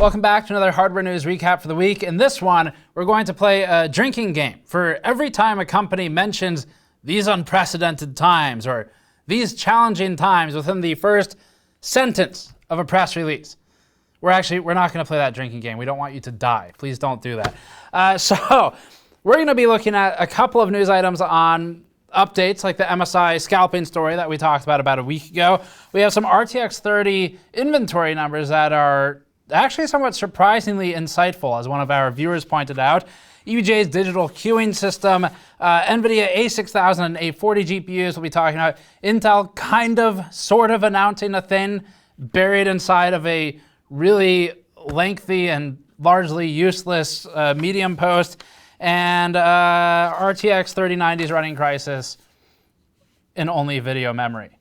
Welcome back to another hardware news recap for the week. In this one, we're going to play a drinking game. For every time a company mentions these unprecedented times or these challenging times within the first sentence of a press release, we're not going to play that drinking game. We don't want you to die. Please don't do that. So we're going to be looking at a couple of news items on updates like the MSI scalping story that we talked about a week ago. We have some RTX 30 inventory numbers that are actually somewhat surprisingly insightful, as one of our viewers pointed out. EVGA's digital queuing system, NVIDIA A6000 and A40 GPUs we'll be talking about. Intel sort of announcing a thing buried inside of a really lengthy and largely useless Medium post. And RTX 3090s running Crysis in only video memory.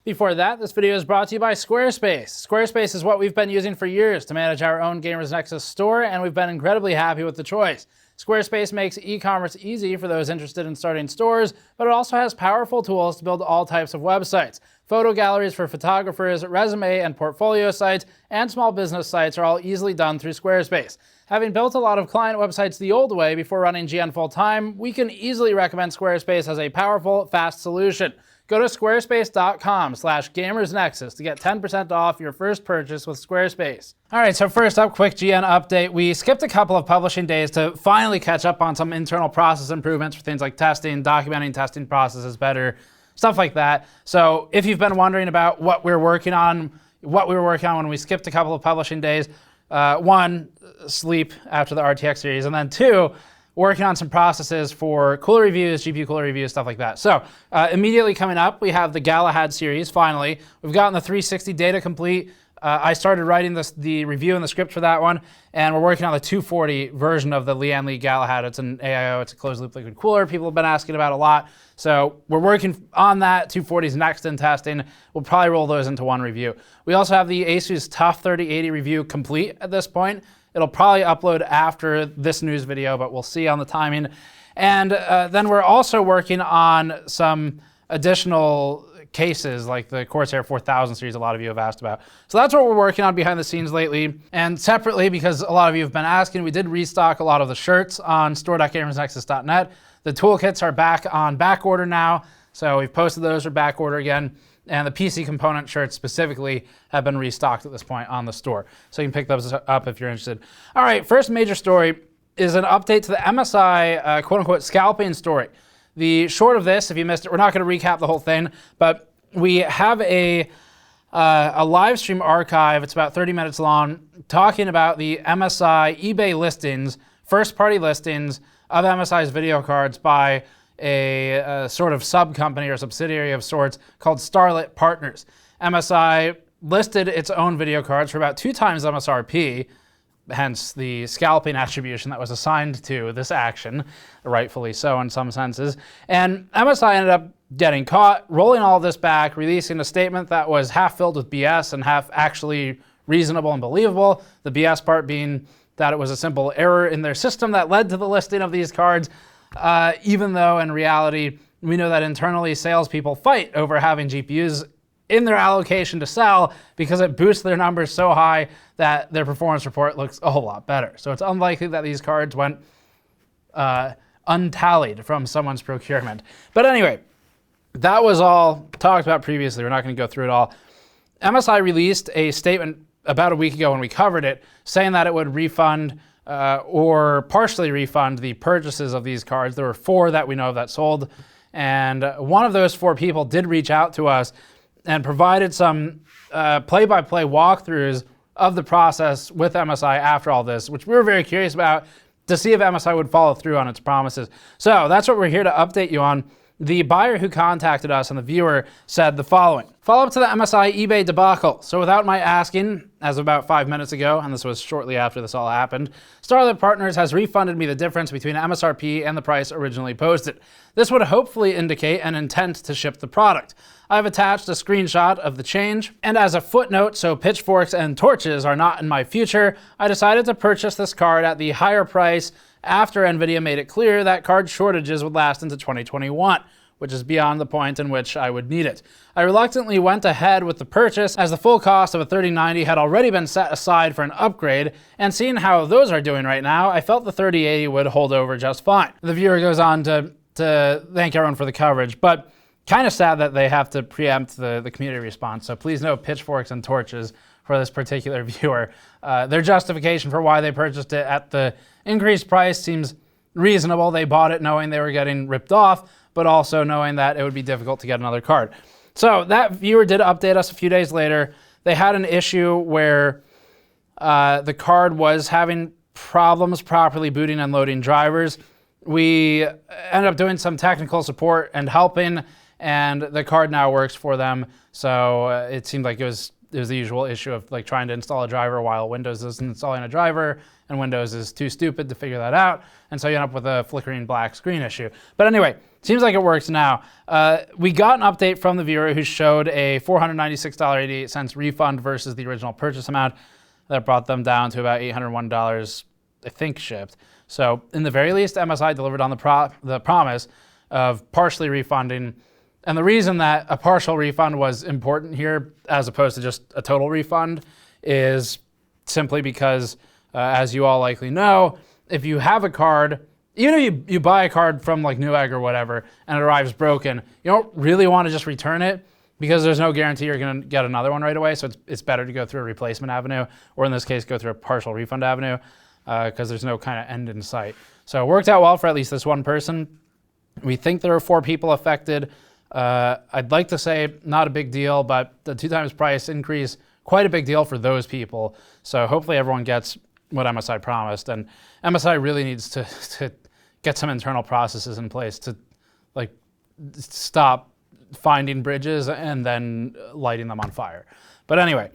Before that, this video is brought to you by Squarespace. Squarespace is what we've been using for years to manage our own Gamers Nexus store, and we've been incredibly happy with the choice. Squarespace makes e-commerce easy for those interested in starting stores, but it also has powerful tools to build all types of websites. Photo galleries for photographers, resume and portfolio sites, and small business sites are all easily done through Squarespace. Having built a lot of client websites the old way before running GN full-time, we can easily recommend Squarespace as a powerful, fast solution. Go to squarespace.com/gamersnexus to get 10% off your first purchase with Squarespace. All right, so first up, quick GN update. We skipped a couple of publishing days to finally catch up on some internal process improvements for things like testing, documenting testing processes better, stuff like that. So if you've been wondering about what we were working on when we skipped a couple of publishing days, one, sleep after the RTX series, and then two, working on some processes for cooler reviews, GPU cooler reviews, stuff like that. So immediately coming up, we have the Gallick series, finally. We've gotten the 360 data complete. I started writing the review and the script for that one, and we're working on the 240 version of the Lian Li Gallick. It's an AIO, it's a closed loop liquid cooler. People have been asking about a lot. So we're working on that. 240 is next in testing. We'll probably roll those into one review. We also have the Asus TUF 3080 review complete at this point. It'll probably upload after this news video, but we'll see on the timing. And then we're also working on some additional cases like the Corsair 4000 series a lot of you have asked about. So that's what we're working on behind the scenes lately. And separately, because a lot of you have been asking, we did restock a lot of the shirts on store.gamersnexus.net. The toolkits are back on back order now. So we've posted those for back order again. And the PC component shirts specifically have been restocked at this point on the store. So you can pick those up if you're interested. All right, first major story is an update to the MSI quote-unquote scalping story. The short of this, if you missed it, we're not going to recap the whole thing, but we have a live stream archive. It's about 30 minutes long, talking about the MSI eBay listings, first-party listings of MSI's video cards by a sort of sub-company or subsidiary of sorts called Starlit Partners. MSI listed its own video cards for about 2 times MSRP, hence the scalping attribution that was assigned to this action, rightfully so in some senses. And MSI ended up getting caught, rolling all of this back, releasing a statement that was half filled with BS and half actually reasonable and believable, the BS part being that it was a simple error in their system that led to the listing of these cards. Even though in reality, we know that internally salespeople fight over having GPUs in their allocation to sell because it boosts their numbers so high that their performance report looks a whole lot better. So it's unlikely that these cards went untallied from someone's procurement. But anyway, that was all talked about previously. We're not going to go through it all. MSI released a statement about a week ago when we covered it, saying that it would refund or partially refund the purchases of these cards. There were 4 that we know of that sold, and one of those 4 people did reach out to us and provided some play-by-play walkthroughs of the process with MSI after all this, which we were very curious about to see if MSI would follow through on its promises. So that's what we're here to update you on. The buyer who contacted us and the viewer said the following. Follow-up to the MSI eBay debacle. So without my asking, as of about 5 minutes ago, and this was shortly after this all happened, Starlit Partners has refunded me the difference between MSRP and the price originally posted. This would hopefully indicate an intent to ship the product. I've attached a screenshot of the change, and as a footnote, so pitchforks and torches are not in my future, I decided to purchase this card at the higher price after NVIDIA made it clear that card shortages would last into 2021. which is beyond the point in which I would need it. I reluctantly went ahead with the purchase as the full cost of a 3090 had already been set aside for an upgrade, and seeing how those are doing right now, I felt the 3080 would hold over just fine. The viewer goes on to thank everyone for the coverage, but kind of sad that they have to preempt the community response, so please no pitchforks and torches for this particular viewer. Their justification for why they purchased it at the increased price seems reasonable. They bought it knowing they were getting ripped off, but also knowing that it would be difficult to get another card. So that viewer did update us a few days later. They had an issue where the card was having problems properly booting and loading drivers. We ended up doing some technical support and helping, and the card now works for them. So it seemed like it was the usual issue of like trying to install a driver while Windows isn't installing a driver, and Windows is too stupid to figure that out. And so you end up with a flickering black screen issue. But anyway, seems like it works now. We got an update from the viewer who showed a $496.88 refund versus the original purchase amount. That brought them down to about $801, I think, shipped. So in the very least, MSI delivered on the promise of partially refunding. And the reason that a partial refund was important here, as opposed to just a total refund, is simply because, as you all likely know, if you have a card, even if you buy a card from like Newegg or whatever, and it arrives broken, you don't really want to just return it, because there's no guarantee you're going to get another one right away. So it's better to go through a replacement avenue, or in this case, go through a partial refund avenue, because there's no kind of end in sight. So it worked out well for at least this one person. We think there are 4 people affected. I'd like to say not a big deal, but the 2 times price increase, quite a big deal for those people. So hopefully everyone gets what MSI promised, and MSI really needs to get some internal processes in place to like stop finding bridges and then lighting them on fire. But anyway,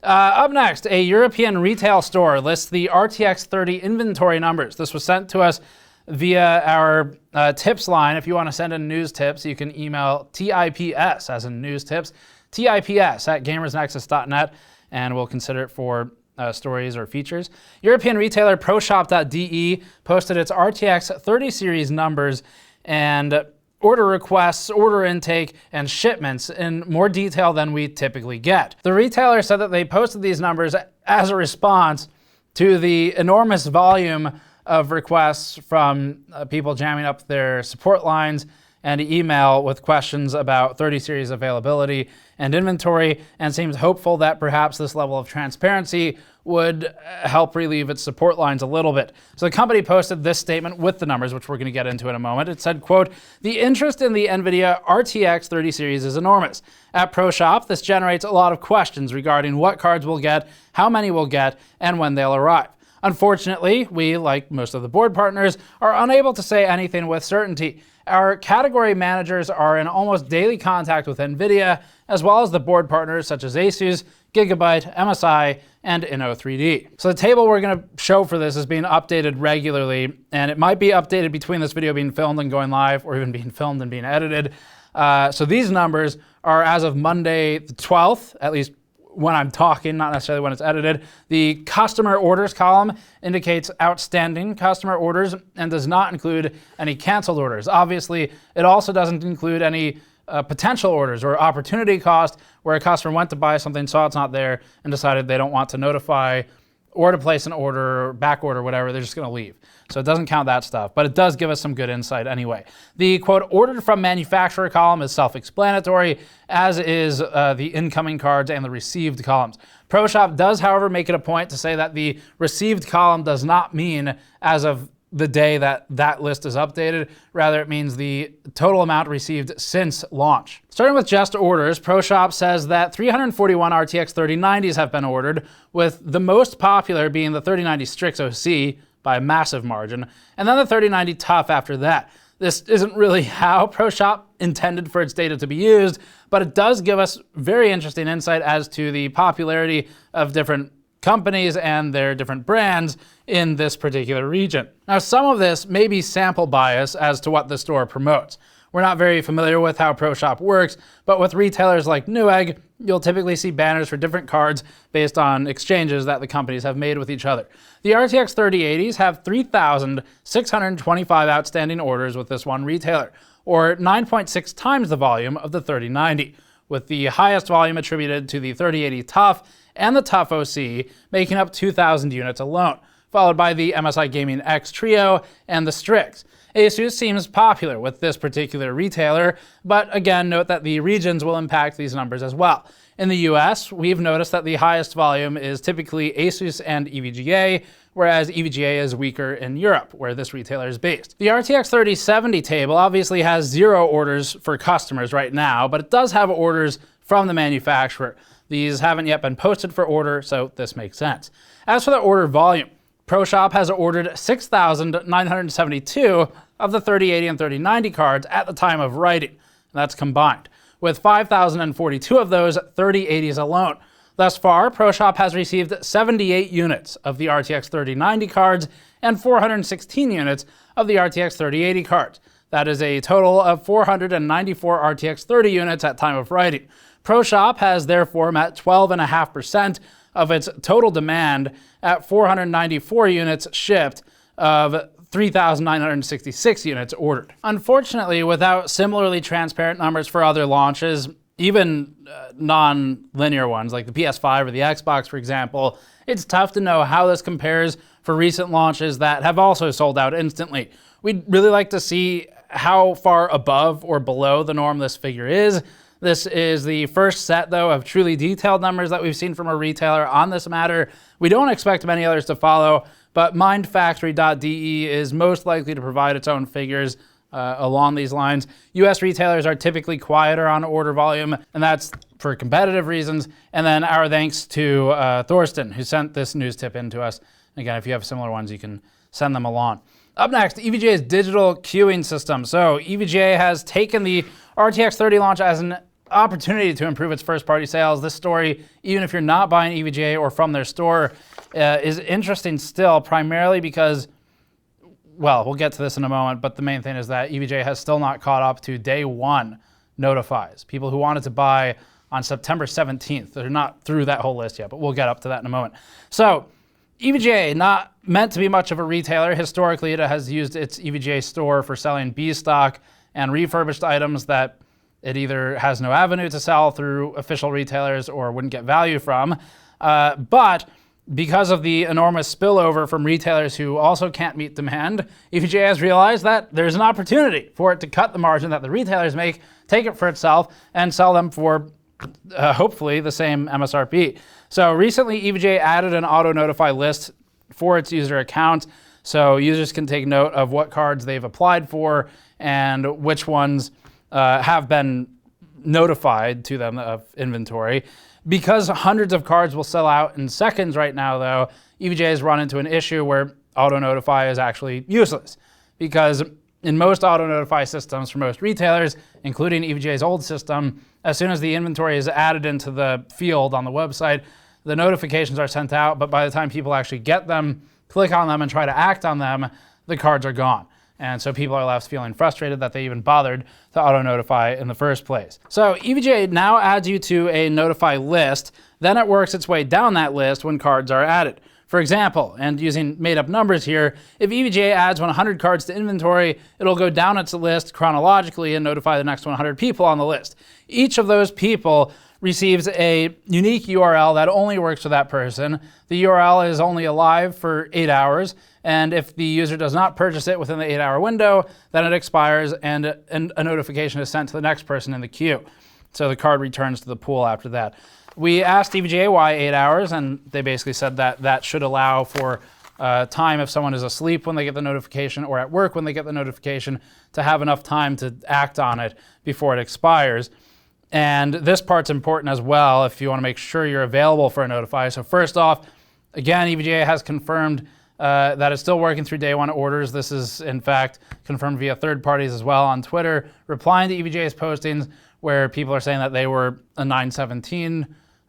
up next, a European retail store lists the RTX 30 inventory numbers. This was sent to us via our tips line. If you want to send in news tips, you can email TIPS, as in news tips, TIPS at gamersnexus.net, and we'll consider it for stories or features. European retailer ProShop.de posted its RTX 30 series numbers and order requests, order intake, and shipments in more detail than we typically get. The retailer said that they posted these numbers as a response to the enormous volume of requests from people jamming up their support lines and email with questions about 30 series availability and inventory, and seems hopeful that perhaps this level of transparency would help relieve its support lines a little bit. So the company posted this statement with the numbers, which we're going to get into in a moment. It said, quote, "The interest in the NVIDIA RTX 30 series is enormous. At ProShop, this generates a lot of questions regarding what cards we'll get, how many we'll get, and when they'll arrive. Unfortunately, we, like most of the board partners, are unable to say anything with certainty. Our category managers are in almost daily contact with NVIDIA, as well as the board partners such as Asus, Gigabyte, MSI, and Inno3D. So the table we're going to show for this is being updated regularly, and it might be updated between this video being filmed and going live, or even being filmed and being edited. So these numbers are as of Monday the 12th, at least when I'm talking, not necessarily when it's edited. The customer orders column indicates outstanding customer orders and does not include any canceled orders. Obviously, it also doesn't include any potential orders or opportunity cost where a customer went to buy something, saw it's not there, and decided they don't want to notify or to place an order or back order, whatever, they're just going to leave. So it doesn't count that stuff, but it does give us some good insight anyway. The quote, ordered from manufacturer column is self-explanatory, as is the incoming cards and the received columns. ProShop does, however, make it a point to say that the received column does not mean as of the day that that list is updated. Rather, it means the total amount received since launch. Starting with just orders, ProShop says that 341 RTX 3090s have been ordered, with the most popular being the 3090 Strix OC by a massive margin, and then the 3090 Tough after that. This isn't really how ProShop intended for its data to be used, but it does give us very interesting insight as to the popularity of different companies and their different brands in this particular region. Now, some of this may be sample bias as to what the store promotes. We're not very familiar with how ProShop works, but with retailers like Newegg, you'll typically see banners for different cards based on exchanges that the companies have made with each other. The RTX 3080s have 3,625 outstanding orders with this one retailer. or 9.6 times the volume of the 3090, with the highest volume attributed to the 3080 Tough and the Tough OC, making up 2,000 units alone, followed by the MSI Gaming X Trio and the Strix. Asus seems popular with this particular retailer, but again, note that the regions will impact these numbers as well. In the US, we've noticed that the highest volume is typically Asus and EVGA, whereas EVGA is weaker in Europe, where this retailer is based. The RTX 3070 table obviously has 0 orders for customers right now, but it does have orders from the manufacturer. These haven't yet been posted for order, so this makes sense. As for the order volume, ProShop has ordered 6,972 of the 3080 and 3090 cards at the time of writing. That's combined, with 5,042 of those 3080s alone. Thus far, ProShop has received 78 units of the RTX 3090 cards and 416 units of the RTX 3080 cards. That is a total of 494 RTX 30 units at time of writing. ProShop has therefore met 12.5% of its total demand at 494 units shipped of 3,966 units ordered. Unfortunately, without similarly transparent numbers for other launches, even non-linear ones like the PS5 or the Xbox, for example, it's tough to know how this compares for recent launches that have also sold out instantly. We'd really like to see how far above or below the norm this figure is. This is the first set, though, of truly detailed numbers that we've seen from a retailer on this matter. We don't expect many others to follow, but mindfactory.de is most likely to provide its own figures along these lines. US retailers are typically quieter on order volume, and that's for competitive reasons. And then our thanks to Thorsten, who sent this news tip in to us. Again, if you have similar ones, you can send them along. Up next, EVGA's digital queuing system. So EVGA has taken the RTX 30 launch as an opportunity to improve its first-party sales. This story, even if you're not buying EVGA or from their store, is interesting still, primarily because, well, we'll get to this in a moment, but the main thing is that EVGA has still not caught up to day one notifies. People who wanted to buy on September 17th, they're not through that whole list yet, but we'll get up to that in a moment. So EVGA, not meant to be much of a retailer. Historically, it has used its EVGA store for selling B stock and refurbished items that it either has no avenue to sell through official retailers or wouldn't get value from. But because of the enormous spillover from retailers who also can't meet demand, EVGA has realized that there's an opportunity for it to cut the margin that the retailers make, take it for itself, and sell them for hopefully the same MSRP. So recently, EVGA added an auto-notify list for its user account, so users can take note of what cards they've applied for and which ones have been notified to them of inventory. Because hundreds of cards will sell out in seconds right now, though, EVGA has run into an issue where auto-notify is actually useless. Because in most auto-notify systems for most retailers, including EVGA's old system, as soon as the inventory is added into the field on the website, the notifications are sent out, but by the time people actually get them, click on them, and try to act on them, the cards are gone. And so people are left feeling frustrated that they even bothered to auto-notify in the first place. So EVGA now adds you to a notify list, then it works its way down that list when cards are added. For example, and using made-up numbers here, if EVGA adds 100 cards to inventory, it'll go down its list chronologically and notify the next 100 people on the list. Each of those people receives a unique URL that only works for that person. The URL is only alive for 8 hours, and if the user does not purchase it within the 8-hour window, then it expires and a notification is sent to the next person in the queue. So the card returns to the pool after that. We asked EVGA why 8 hours, and they basically said that that should allow for time if someone is asleep when they get the notification or at work when they get the notification to have enough time to act on it before it expires. And this part's important as well if you want to make sure you're available for a notify. So first off, again, EVGA has confirmed that it's still working through day one orders. This is, in fact, confirmed via third parties as well on Twitter, replying to EVGA's postings where people are saying that they were a 9/17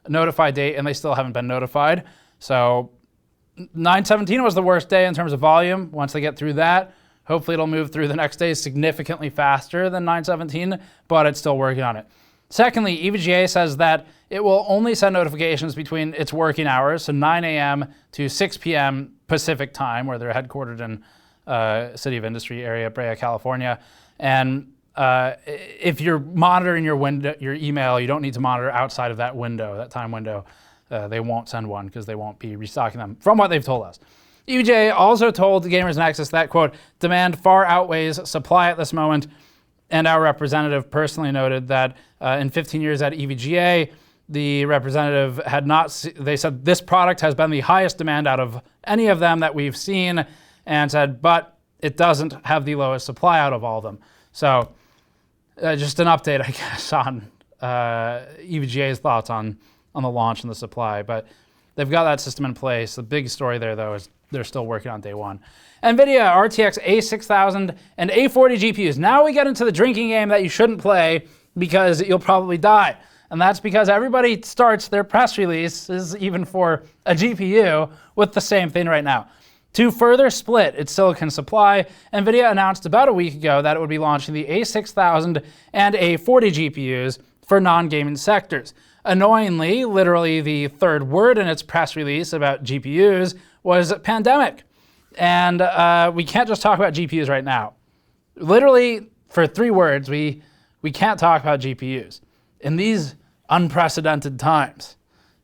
notified date and they still haven't been notified. So 9/17 was the worst day in terms of volume. Once they get through that, hopefully it'll move through the next day significantly faster than 9/17, but it's still working on it. Secondly, EVGA says that it will only send notifications between its working hours, so 9 a.m. to 6 p.m. Pacific time, where they're headquartered in City of Industry area, Brea, California. And if you're monitoring your window, your email, you don't need to monitor outside of that window, that time window. They won't send one because they won't be restocking them, from what they've told us. EVGA also told Gamers Nexus that, quote, demand far outweighs supply at this moment, and our representative personally noted that in 15 years at EVGA, the representative had not, they said this product has been the highest demand out of any of them that we've seen, and said, but it doesn't have the lowest supply out of all of them. So just an update, I guess, on EVGA's thoughts on the launch and the supply, but they've got that system in place. The big story there, though, is they're still working on day one. NVIDIA RTX A6000 and A40 GPUs. Now we get into the drinking game that you shouldn't play because you'll probably die. And that's because everybody starts their press releases, even for a GPU, with the same thing right now. To further split its silicon supply, NVIDIA announced about a week ago that it would be launching the A6000 and A40 GPUs for non-gaming sectors. Annoyingly, literally the third word in its press release about GPUs was pandemic. And we can't just talk about GPUs right now. Literally, for 3 words, we can't talk about GPUs. In these unprecedented times,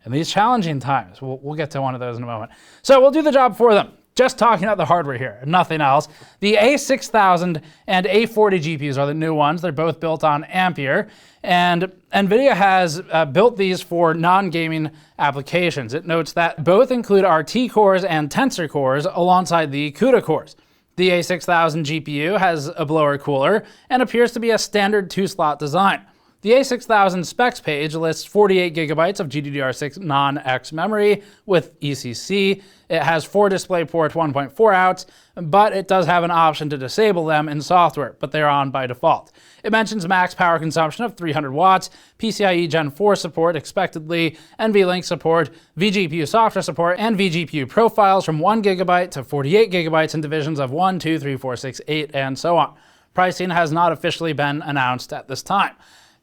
in these challenging times, we'll get to one of those in a moment. So we'll do the job for them. Just talking about the hardware here, nothing else. The A6000 and A40 GPUs are the new ones. They're both built on Ampere. And NVIDIA has built these for non-gaming applications. It notes that both include RT cores and Tensor cores alongside the CUDA cores. The A6000 GPU has a blower cooler and appears to be a standard 2-slot design. The A6000 specs page lists 48 gigabytes of GDDR6 non-X memory with ECC. It has 4 DisplayPort 1.4 outs, but it does have an option to disable them in software, but they're on by default. It mentions max power consumption of 300 watts, PCIe Gen 4 support expectedly, NVLink support, vGPU software support, and vGPU profiles from 1 gigabyte to 48 gigabytes in divisions of 1, 2, 3, 4, 6, 8, and so on. Pricing has not officially been announced at this time.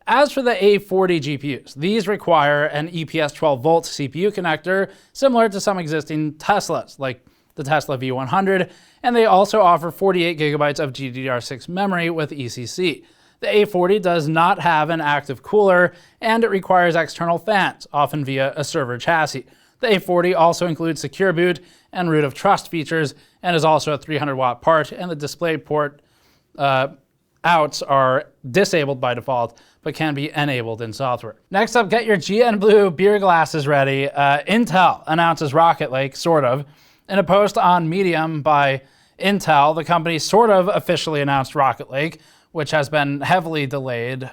As for the A40 GPUs, these require an EPS 12-volt CPU connector, similar to some existing Teslas, like the Tesla V100, and they also offer 48 gigabytes of GDDR6 memory with ECC. The A40 does not have an active cooler, and it requires external fans, often via a server chassis. The A40 also includes secure boot and root of trust features, and is also a 300-watt part, and the DisplayPort outs are disabled by default, but can be enabled in software. Next up, get your GN Blue beer glasses ready. Intel announces Rocket Lake, sort of. In a post on Medium by Intel, the company sort of officially announced Rocket Lake, which has been heavily delayed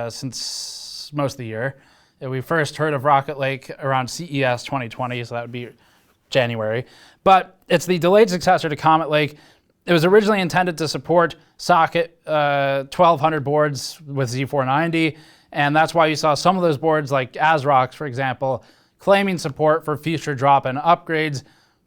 since most of the year. We first heard of Rocket Lake around CES 2020, so that would be January. But it's the delayed successor to Comet Lake. It was originally intended to support socket 1200 boards with Z490, and that's why you saw some of those boards, like ASRock's, for example, claiming support for future drop-in upgrades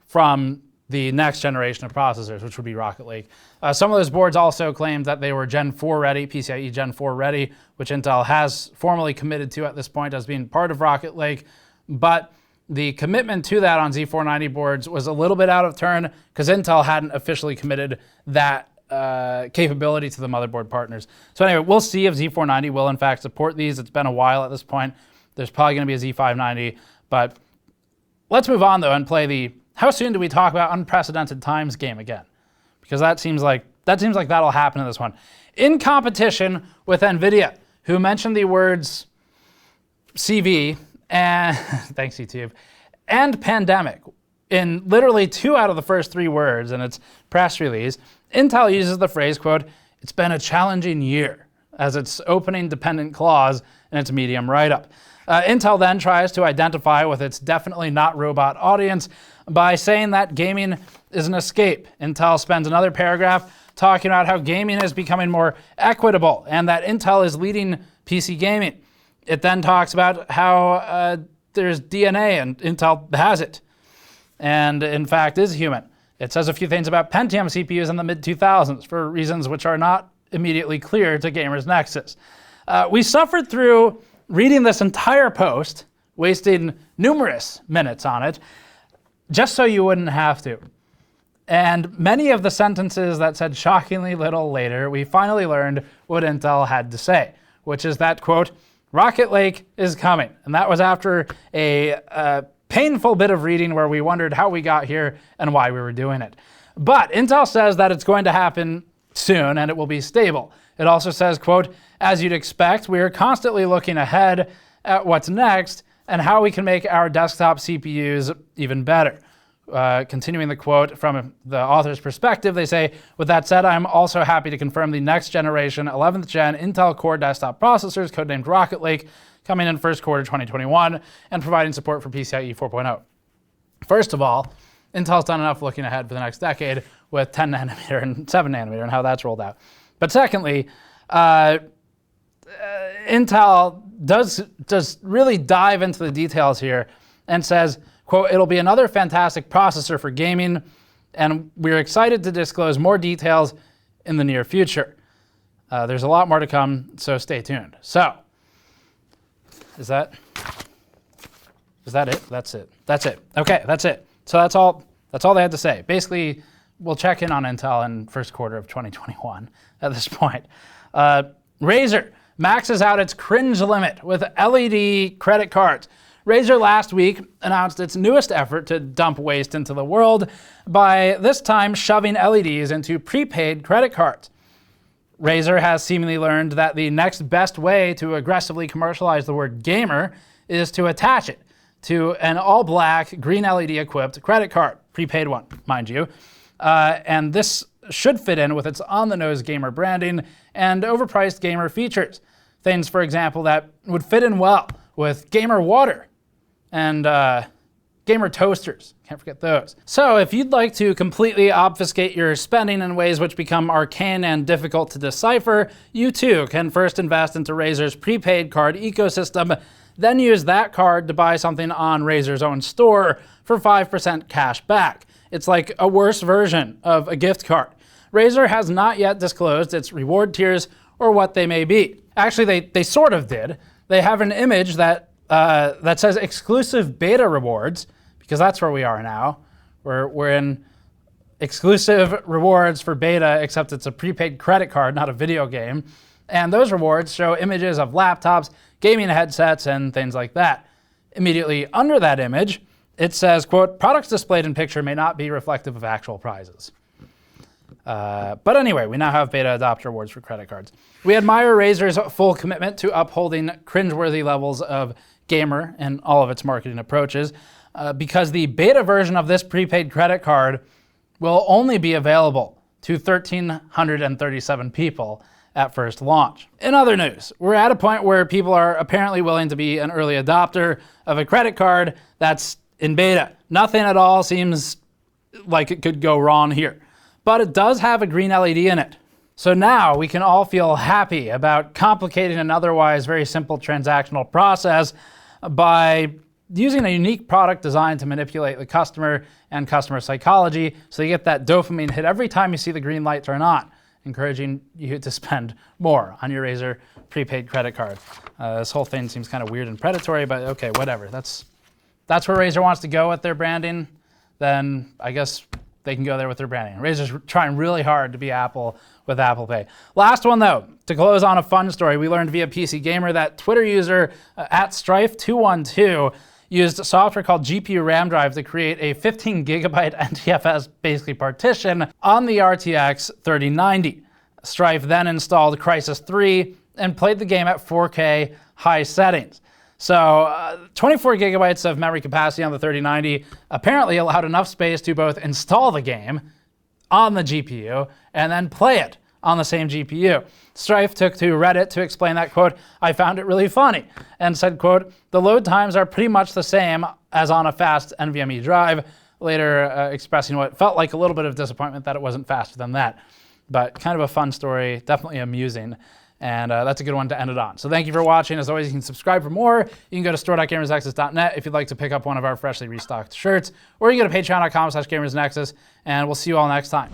from the next generation of processors, which would be Rocket Lake. Some of those boards also claimed that they were Gen 4 ready, PCIe Gen 4 ready, which Intel has formally committed to at this point as being part of Rocket Lake, but the commitment to that on Z490 boards was a little bit out of turn because Intel hadn't officially committed that capability to the motherboard partners. So anyway, we'll see if Z490 will in fact support these. It's been a while at this point. There's probably going to be a Z590, but let's move on though and play the how soon do we talk about unprecedented times game again? Because that seems like that'll happen in this one. In competition with NVIDIA, who mentioned the words CV and thanks YouTube, and pandemic in literally 2 out of the first 3 words in its press release, Intel uses the phrase, quote, "It's been a challenging year," as its opening dependent clause in its Medium write-up. Intel then tries to identify with its definitely not robot audience by saying that gaming is an escape. Intel spends another paragraph talking about how gaming is becoming more equitable and that Intel is leading PC gaming. It then talks about how there's DNA and Intel has it, and in fact is human. It says a few things about Pentium CPUs in the mid-2000s for reasons which are not immediately clear to Gamers Nexus. We suffered through reading this entire post, wasting numerous minutes on it, just so you wouldn't have to. And many of the sentences that said shockingly little later, we finally learned what Intel had to say, which is that, quote, Rocket Lake is coming. And that was after a painful bit of reading where we wondered how we got here and why we were doing it. But Intel says that it's going to happen soon and it will be stable. It also says, quote, as you'd expect, we are constantly looking ahead at what's next and how we can make our desktop CPUs even better. Continuing the quote from the author's perspective, they say, with that said, I'm also happy to confirm the next generation 11th gen Intel Core desktop processors, codenamed Rocket Lake, coming in first quarter 2021 and providing support for PCIe 4.0. First of all, Intel's done enough looking ahead for the next decade with 10 nanometer and 7 nanometer and how that's rolled out. But secondly, Intel does really dive into the details here and says, quote, it'll be another fantastic processor for gaming, and we're excited to disclose more details in the near future. There's a lot more to come, so stay tuned. So, is that it? That's it. Okay, that's it. So that's all they had to say. Basically, we'll check in on Intel in first quarter of 2021 at this point. Razer maxes out its cringe limit with LED credit cards. Razer last week announced its newest effort to dump waste into the world by this time shoving LEDs into prepaid credit cards. Razer has seemingly learned that the next best way to aggressively commercialize the word gamer is to attach it to an all-black, green LED-equipped credit card, prepaid one, mind you. And this should fit in with its on-the-nose gamer branding and overpriced gamer features. Things, for example, that would fit in well with gamer water and gamer toasters. Can't forget those. So if you'd like to completely obfuscate your spending in ways which become arcane and difficult to decipher, you too can first invest into Razer's prepaid card ecosystem, then use that card to buy something on Razer's own store for 5% cash back. It's like a worse version of a gift card. Razer has not yet disclosed its reward tiers or what they may be. Actually, they sort of did. They have an image that says exclusive beta rewards, because that's where we are now. We're in exclusive rewards for beta, except it's a prepaid credit card, not a video game. And those rewards show images of laptops, gaming headsets, and things like that. Immediately under that image, it says, quote, products displayed in picture may not be reflective of actual prizes. But anyway, we now have beta adopter rewards for credit cards. We admire Razer's full commitment to upholding cringeworthy levels of gamer in all of its marketing approaches, because the beta version of this prepaid credit card will only be available to 1,337 people at first launch. In other news, we're at a point where people are apparently willing to be an early adopter of a credit card that's in beta. Nothing at all seems like it could go wrong here. But it does have a green LED in it. So now we can all feel happy about complicating an otherwise very simple transactional process by using a unique product designed to manipulate the customer and customer psychology so you get that dopamine hit every time you see the green light turn on, encouraging you to spend more on your Razer prepaid credit card. This whole thing seems kind of weird and predatory, but okay, whatever. That's where Razer wants to go with their branding. Then I guess they can go there with their branding. Razer's trying really hard to be Apple with Apple Pay. Last one though, to close on a fun story, we learned via PC Gamer that Twitter user at Strife212 used software called GPU RAM drive to create a 15 gigabyte NTFS basically partition on the RTX 3090. Strife then installed Crysis 3 and played the game at 4K high settings. So 24 gigabytes of memory capacity on the 3090 apparently allowed enough space to both install the game on the GPU and then play it on the same GPU. Strife took to Reddit to explain that, quote, I found it really funny, and said, quote, the load times are pretty much the same as on a fast NVMe drive, later expressing what felt like a little bit of disappointment that it wasn't faster than that. But kind of a fun story, definitely amusing. And that's a good one to end it on. So thank you for watching. As always, you can subscribe for more. You can go to store.gamersnexus.net if you'd like to pick up one of our freshly restocked shirts, or you can go to patreon.com/gamersnexus, and we'll see you all next time.